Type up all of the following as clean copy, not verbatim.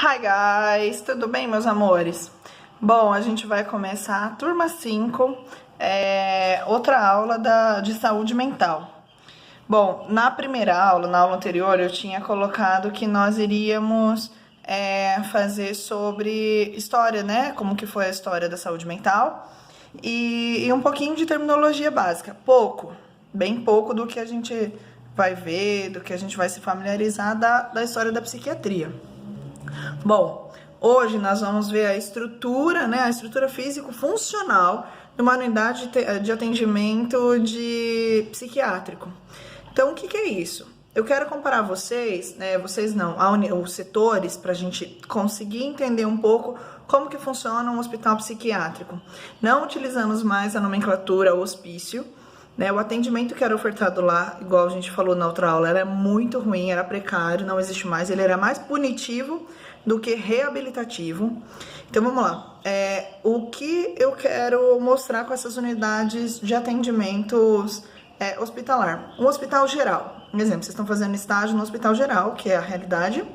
Hi guys, tudo bem, meus amores? Bom, a gente vai começar a turma 5, outra aula de saúde mental. Bom, na primeira aula, na aula anterior, eu tinha colocado que nós iríamos fazer sobre história, né? Como que foi a história da saúde mental e um pouquinho de terminologia básica. Pouco, bem pouco do que a gente vai ver, do que a gente vai se familiarizar da história da psiquiatria. Bom, hoje nós vamos ver a estrutura, né, a estrutura físico-funcional de uma unidade de atendimento psiquiátrico. Então, o que é isso? Eu quero comparar vocês, né, os setores, para a gente conseguir entender um pouco como que funciona um hospital psiquiátrico. Não utilizamos mais a nomenclatura hospício, né, o atendimento que era ofertado lá, igual a gente falou na outra aula, era muito ruim, era precário, não existe mais, ele era mais punitivo do que reabilitativo. Então vamos lá, o que eu quero mostrar com essas unidades de atendimentos hospitalar? Um hospital geral, por exemplo, vocês estão fazendo estágio no hospital geral, que é a realidade.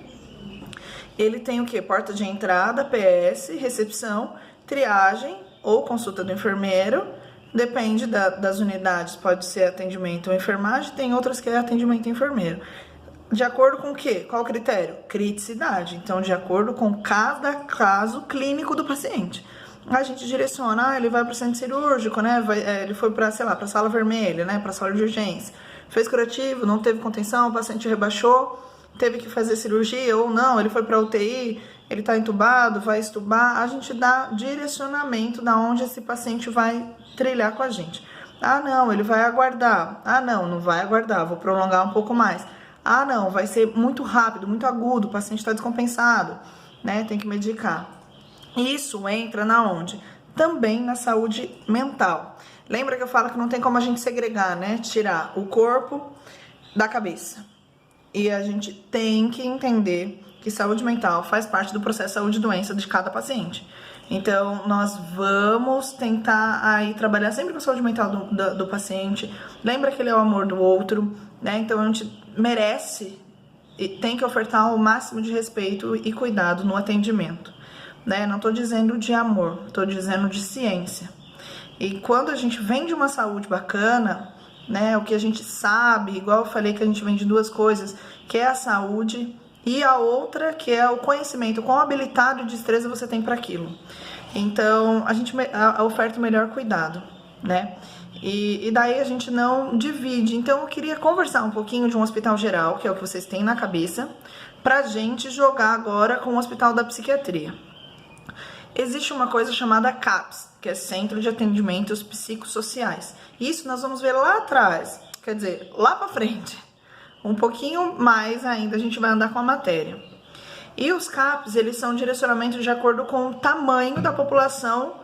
Ele tem o que? Porta de entrada, PS, recepção, triagem ou consulta do enfermeiro. Depende das unidades, pode ser atendimento ou enfermagem, tem outras que é atendimento enfermeiro. De acordo com o quê? Qual o critério? Criticidade. Então, de acordo com cada caso clínico do paciente. A gente direciona, ele vai para o centro cirúrgico, né? Ele foi para, sei lá, para a sala vermelha, né? Para a sala de urgência. Fez curativo, não teve contenção, o paciente rebaixou, teve que fazer cirurgia ou não, ele foi para UTI, ele está entubado, vai estubar. A gente dá direcionamento da onde esse paciente vai trilhar com a gente. Ah, não, ele vai aguardar. Ah, não vai aguardar, vou prolongar um pouco mais. Ah, não, vai ser muito rápido, muito agudo, o paciente está descompensado, né? Tem que medicar. Isso entra na onde? Também na saúde mental. Lembra que eu falo que não tem como a gente segregar, né? Tirar o corpo da cabeça. E a gente tem que entender que saúde mental faz parte do processo de saúde e doença de cada paciente. Então, nós vamos tentar aí trabalhar sempre com a saúde mental do paciente. Lembra que ele é o amor do outro, né? Então, a gente merece e tem que ofertar o máximo de respeito e cuidado no atendimento, né? Não tô dizendo de amor, tô dizendo de ciência. E quando a gente vem de uma saúde bacana, né? O que a gente sabe, igual eu falei que a gente vem de duas coisas, que é a saúde e a outra que é o conhecimento, quão habilitado e destreza você tem para aquilo. Então, a gente oferta o melhor cuidado, né? E daí a gente não divide. Então, eu queria conversar um pouquinho de um hospital geral, que é o que vocês têm na cabeça, pra gente jogar agora com o hospital da psiquiatria. Existe uma coisa chamada CAPS, que é Centro de Atendimentos Psicossociais. Isso nós vamos ver lá atrás, quer dizer, lá pra frente. Um pouquinho mais ainda a gente vai andar com a matéria. E os CAPs, eles são direcionamentos de acordo com o tamanho da população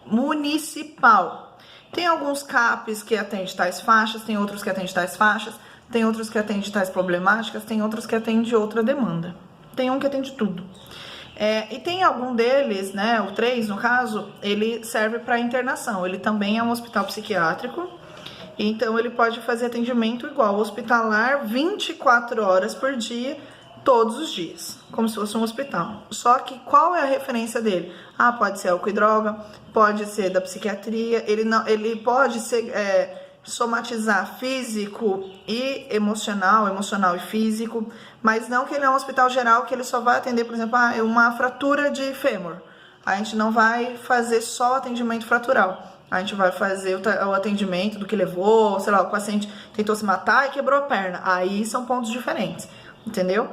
municipal. Tem alguns CAPs que atendem tais faixas, tem outros que atendem tais faixas, tem outros que atendem tais problemáticas, tem outros que atendem outra demanda. Tem um que atende tudo. E tem algum deles, né, o 3 no caso, ele serve para internação. Ele também é um hospital psiquiátrico. Então, ele pode fazer atendimento igual hospitalar 24 horas por dia, todos os dias, como se fosse um hospital. Só que qual é a referência dele? Ah, pode ser álcool e droga, pode ser da psiquiatria, ele pode ser, somatizar físico e emocional e físico, mas não que ele é um hospital geral que ele só vai atender, por exemplo, uma fratura de fêmur. A gente não vai fazer só atendimento fratural. A gente vai fazer o atendimento do que levou, sei lá, o paciente tentou se matar e quebrou a perna. Aí são pontos diferentes, entendeu?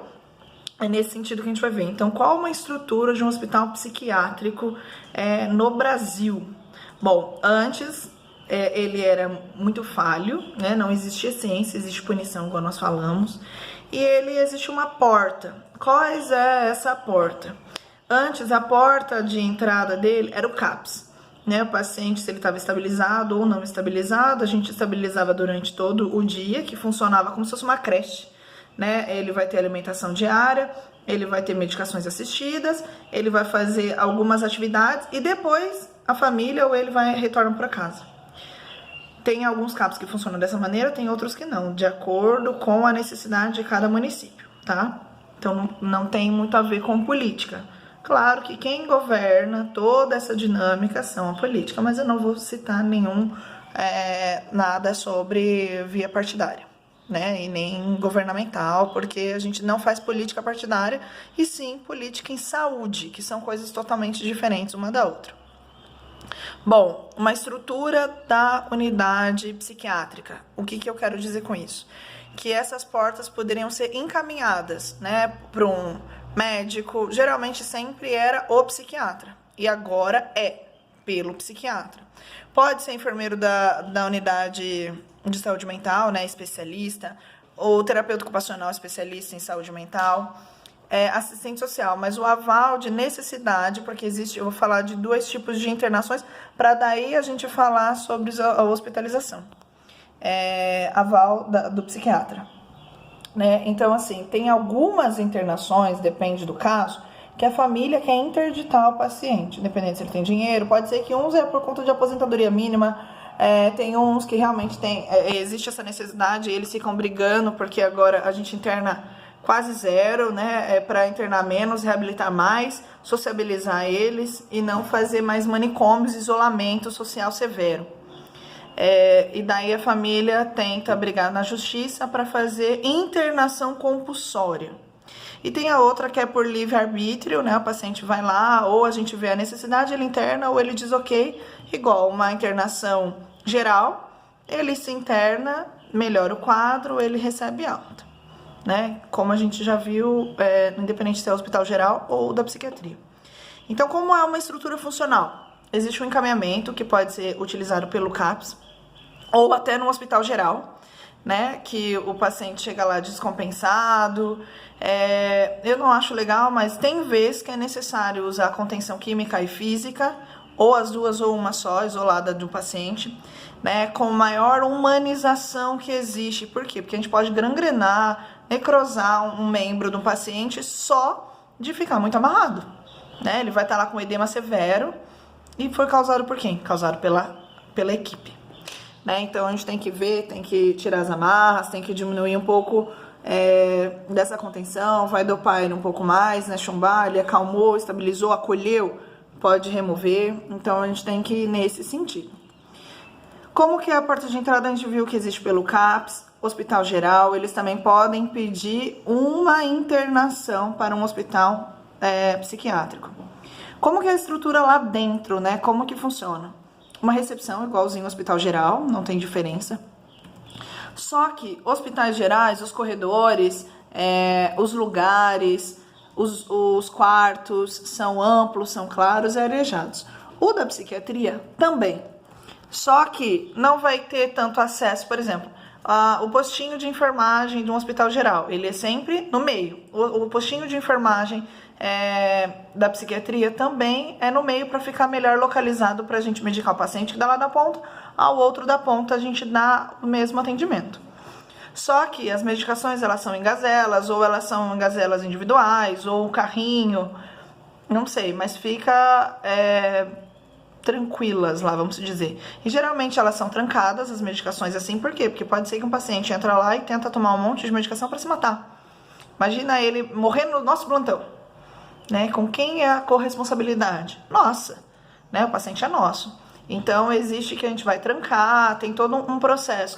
É nesse sentido que a gente vai ver. Então, qual uma estrutura de um hospital psiquiátrico no Brasil? Bom, antes ele era muito falho, né? Não existia ciência, existe punição, igual nós falamos. E existe uma porta. Quais é essa porta? Antes, a porta de entrada dele era o CAPS. Né, o paciente, se ele estava estabilizado ou não estabilizado, a gente estabilizava durante todo o dia, que funcionava como se fosse uma creche, né? Ele vai ter alimentação diária, ele vai ter medicações assistidas, ele vai fazer algumas atividades e depois a família ou ele retorna para casa. Tem alguns CAPs que funcionam dessa maneira, tem outros que não, de acordo com a necessidade de cada município, tá? Então não tem muito a ver com política. Claro que quem governa toda essa dinâmica são a política, mas eu não vou citar nada sobre via partidária, né? E nem governamental, porque a gente não faz política partidária, e sim política em saúde, que são coisas totalmente diferentes uma da outra. Bom, uma estrutura da unidade psiquiátrica. O que eu quero dizer com isso? Que essas portas poderiam ser encaminhadas, né, para um médico. Geralmente sempre era o psiquiatra, e agora é pelo psiquiatra. Pode ser enfermeiro da unidade de saúde mental, né, especialista, ou terapeuta ocupacional especialista em saúde mental, assistente social, mas o aval de necessidade, porque existe, eu vou falar de 2 tipos de internações, para daí a gente falar sobre a hospitalização. Aval do psiquiatra, né? Então, assim, tem algumas internações, depende do caso, que a família quer interditar o paciente, independente se ele tem dinheiro. Pode ser que uns é por conta de aposentadoria mínima, tem uns que realmente existe essa necessidade, e eles ficam brigando, porque agora a gente interna quase zero, né, para internar menos, reabilitar mais, sociabilizar eles e não fazer mais manicômios, isolamento social severo. E daí a família tenta brigar na justiça para fazer internação compulsória. E tem a outra que é por livre-arbítrio, né? O paciente vai lá, ou a gente vê a necessidade, ele interna, ou ele diz ok, igual uma internação geral, ele se interna, melhora o quadro, ele recebe alta, né? Como a gente já viu, independente se é hospital geral ou da psiquiatria. Então, como é uma estrutura funcional? Existe um encaminhamento que pode ser utilizado pelo CAPS, ou até no hospital geral, né, que o paciente chega lá descompensado. Eu não acho legal, mas tem vezes que é necessário usar contenção química e física, ou as duas ou uma só, isolada do paciente, né, com maior humanização que existe. Por quê? Porque a gente pode gangrenar, necrosar um membro do paciente só de ficar muito amarrado, né? Ele vai estar lá com edema severo e foi causado por quem? Causado pela equipe. Né? Então a gente tem que ver, tem que tirar as amarras, tem que diminuir um pouco dessa contenção, vai dopar ele um pouco mais, né? Chumbar, ele acalmou, estabilizou, acolheu, pode remover. Então a gente tem que ir nesse sentido. Como que é a porta de entrada? A gente viu que existe pelo CAPS, hospital geral, eles também podem pedir uma internação para um hospital psiquiátrico. Como que é a estrutura lá dentro, né? Como que funciona? Uma recepção igualzinho ao hospital geral, não tem diferença. Só que hospitais gerais, os corredores, os lugares, os quartos são amplos, são claros e arejados. O da psiquiatria também. Só que não vai ter tanto acesso, por exemplo, o postinho de enfermagem de um hospital geral, ele é sempre no meio. O postinho de enfermagem da psiquiatria também é no meio para ficar melhor localizado para a gente medicar o paciente que dá lá da ponta, ao outro da ponta a gente dá o mesmo atendimento. Só que as medicações elas são em gazelas, ou elas são em gazelas individuais, ou carrinho, não sei, mas fica tranquilas lá, vamos dizer. E geralmente elas são trancadas, as medicações assim, por quê? Porque pode ser que um paciente entra lá e tenta tomar um monte de medicação para se matar. Imagina ele morrendo no nosso plantão, né? Com quem é a corresponsabilidade? Nossa, né? O paciente é nosso. Então existe que a gente vai trancar, tem todo um processo.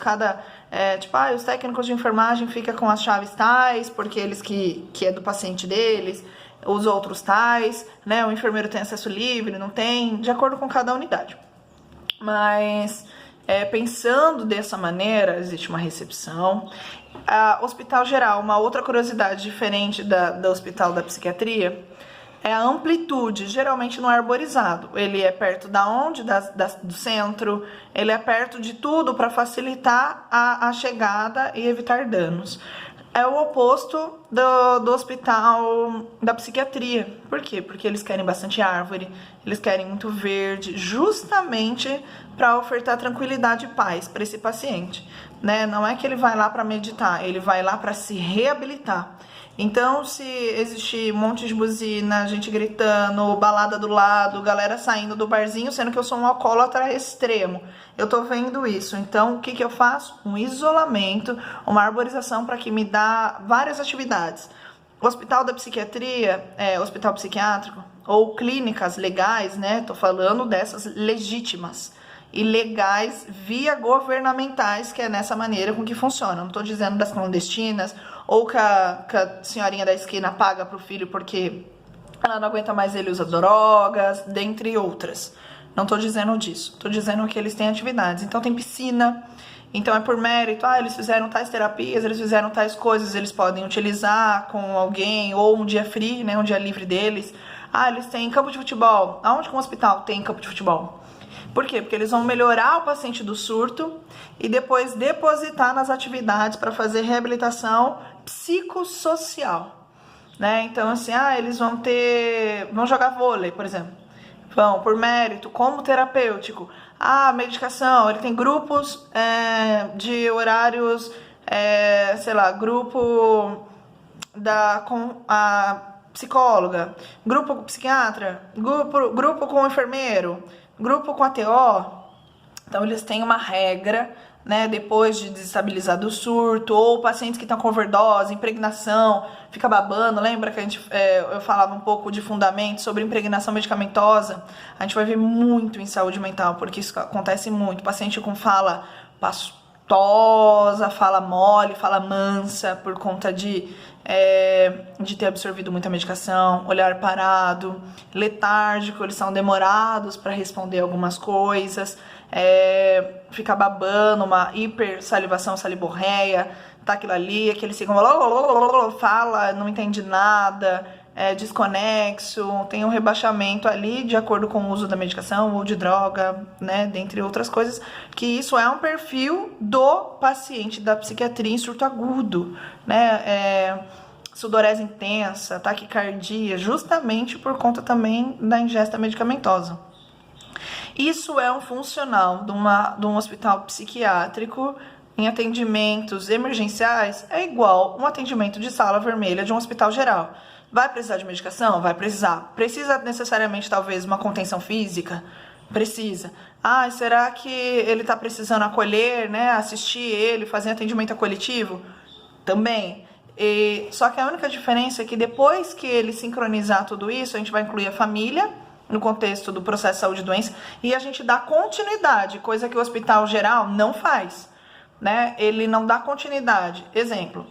Os técnicos de enfermagem ficam com as chaves tais, porque eles que é do paciente deles, os outros tais, né? O enfermeiro tem acesso livre, não tem, de acordo com cada unidade. Mas pensando dessa maneira, existe uma recepção. Hospital geral, uma outra curiosidade diferente do hospital da psiquiatria é a amplitude, geralmente não é arborizado. Ele é perto do centro, ele é perto de tudo para facilitar a chegada e evitar danos. É o oposto do hospital da psiquiatria. Por quê? Porque eles querem bastante árvore, eles querem muito verde, justamente para ofertar tranquilidade e paz para esse paciente, né? Não é que ele vai lá para meditar, ele vai lá para se reabilitar. Então, se existir um monte de buzina, gente gritando, balada do lado, galera saindo do barzinho, sendo que eu sou um alcoólatra extremo, eu tô vendo isso. Então, o que eu faço? Um isolamento, uma arborização para que me dá várias atividades. Hospital da psiquiatria, hospital psiquiátrico, ou clínicas legais, né? Tô falando dessas legítimas e legais via governamentais, que é nessa maneira com que funciona. Não tô dizendo das clandestinas, ou que a senhorinha da esquina paga pro filho porque ela não aguenta mais ele usa drogas, dentre outras. Não tô dizendo disso. Tô dizendo que eles têm atividades. Então tem piscina, então é por mérito. Eles fizeram tais terapias, eles fizeram tais coisas, eles podem utilizar com alguém, ou um dia free, né, um dia livre deles. Eles têm campo de futebol. Aonde que um hospital tem campo de futebol? Por quê? Porque eles vão melhorar o paciente do surto e depois depositar nas atividades para fazer reabilitação psicossocial, né? Então, assim, eles vão jogar vôlei, por exemplo. Vão por mérito, como terapêutico. Medicação, ele tem grupos de horários, sei lá, grupo com a psicóloga, grupo com psiquiatra, grupo com enfermeiro, grupo com ATO. Então eles têm uma regra, né, depois de desestabilizar do surto, ou pacientes que estão com overdose, impregnação, fica babando. Lembra que eu falava um pouco de fundamento sobre impregnação medicamentosa? A gente vai ver muito em saúde mental, porque isso acontece muito. Paciente com fala pastosa, fala mole, fala mansa, por conta de ter absorvido muita medicação, olhar parado, letárgico, eles são demorados para responder algumas coisas, fica babando, uma hipersalivação, saliborreia, tá aquilo ali, que eles ficam fala, não entende nada, desconexo, tem um rebaixamento ali de acordo com o uso da medicação ou de droga, né, dentre outras coisas, que isso é um perfil do paciente da psiquiatria em surto agudo, né, sudorese intensa, taquicardia, justamente por conta também da ingesta medicamentosa. Isso é um funcional de um hospital psiquiátrico em atendimentos emergenciais, é igual um atendimento de sala vermelha de um hospital geral. Vai precisar de medicação? Vai precisar. Precisa necessariamente, talvez, uma contenção física? Precisa. Será que ele está precisando acolher, né? Assistir ele, fazer atendimento acolhetivo? Também. Só que a única diferença é que depois que ele sincronizar tudo isso, a gente vai incluir a família no contexto do processo de saúde e doença e a gente dá continuidade, coisa que o hospital geral não faz, né? Ele não dá continuidade. Exemplo.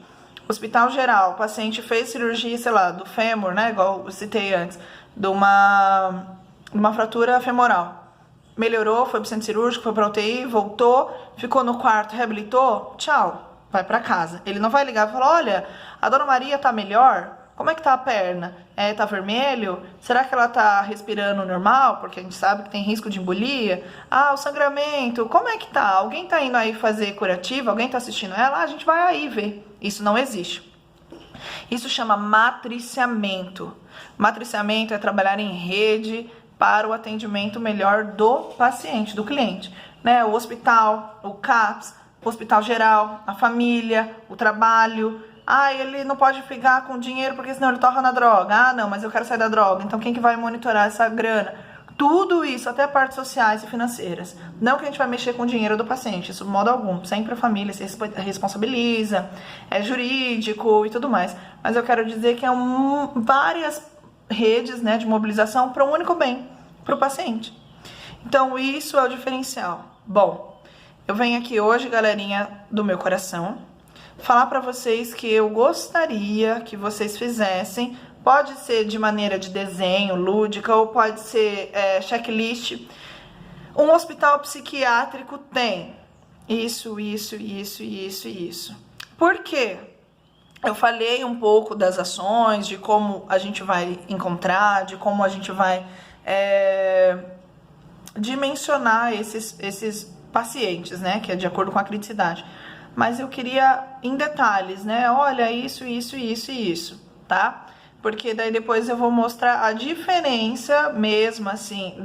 Hospital geral, o paciente fez cirurgia, sei lá, do fêmur, né, igual eu citei antes, de uma fratura femoral. Melhorou, foi pro centro cirúrgico, foi pra UTI, voltou, ficou no quarto, reabilitou, tchau, vai pra casa. Ele não vai ligar e falar, olha, a dona Maria tá melhor? Como é que tá a perna? Tá vermelho? Será que ela tá respirando normal? Porque a gente sabe que tem risco de embolia. O sangramento, como é que tá? Alguém tá indo aí fazer curativa? Alguém tá assistindo ela? A gente vai aí ver. Isso não existe. Isso chama matriciamento. Matriciamento é trabalhar em rede para o atendimento melhor do paciente, do cliente, né? O hospital, o CAPS, o hospital geral, a família, o trabalho. Ele não pode ficar com dinheiro porque senão ele torra na droga. Não, mas eu quero sair da droga. Então quem que vai monitorar essa grana? Tudo isso, até partes sociais e financeiras. Não que a gente vai mexer com o dinheiro do paciente, isso de modo algum. Sempre a família se responsabiliza, é jurídico e tudo mais. Mas eu quero dizer que várias redes, né, de mobilização para um único bem, para o paciente. Então isso é o diferencial. Bom, eu venho aqui hoje, galerinha do meu coração, falar para vocês que eu gostaria que vocês fizessem. Pode ser de maneira de desenho, lúdica, ou pode ser checklist. Um hospital psiquiátrico tem isso. Por quê? Eu falei um pouco das ações, de como a gente vai encontrar, de como a gente vai dimensionar esses pacientes, né? Que é de acordo com a criticidade. Mas eu queria em detalhes, né? Olha, isso, tá? Porque daí depois eu vou mostrar a diferença mesmo, assim,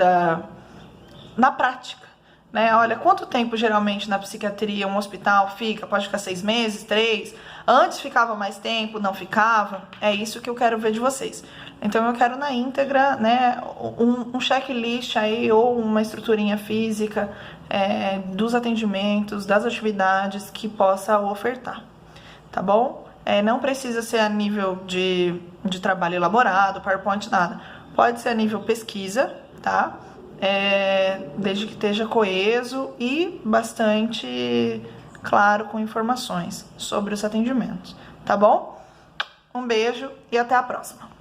na prática, né? Olha, quanto tempo geralmente na psiquiatria um hospital fica? Pode ficar 6 meses, 3? Antes ficava mais tempo, não ficava? É isso que eu quero ver de vocês. Então eu quero na íntegra, né, um checklist aí, ou uma estruturinha física dos atendimentos, das atividades que possa ofertar, tá bom? Não precisa ser a nível de trabalho elaborado, PowerPoint, nada. Pode ser a nível pesquisa, tá? Desde que esteja coeso e bastante claro com informações sobre os atendimentos, tá bom? Um beijo e até a próxima!